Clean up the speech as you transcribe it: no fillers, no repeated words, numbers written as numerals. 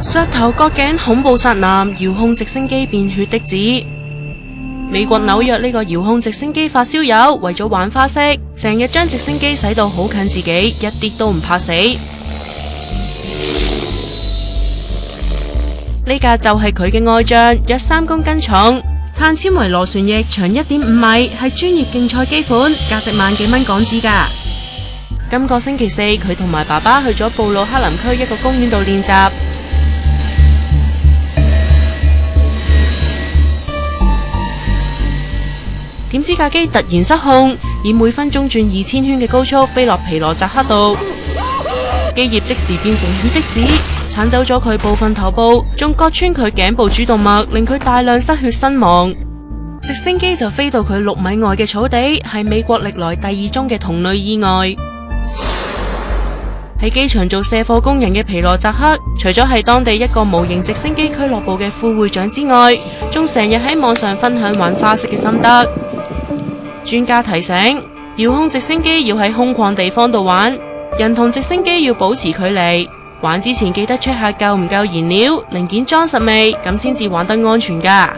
削頭割頸恐怖殺男，遙控直升機變血的子。美國紐約呢個遙控直升機發燒友為咗玩花式，成日將直升機駛到好近自己，一啲都唔怕死。呢架就係佢嘅愛將，約3公斤重，碳纖維螺旋翼長1.5米，係專業競賽機款，價值萬幾蚊港紙㗎。今個星期四，佢同埋爸爸去咗布魯克林區一個公園度練習。點知架機突然失控，以每分鐘轉2000圈嘅高速飛落皮羅扎克度，機葉即時變成血的子，鏟走咗佢部分頭部，仲割穿佢頸部主動脈，令佢大量失血身亡。直升機就飛到佢6米外嘅草地，係美國歷來第2宗嘅同類意外。喺機場做卸貨工人嘅皮羅扎克，除咗係當地一個模型直升機俱樂部嘅副會長之外，仲成日喺網上分享玩花式嘅心得。專家提醒，遙控直升機要喺空曠地方度玩，人同直升機要保持距離，玩之前記得 check 下夠唔夠燃料，零件裝實未，咁先至玩得安全㗎。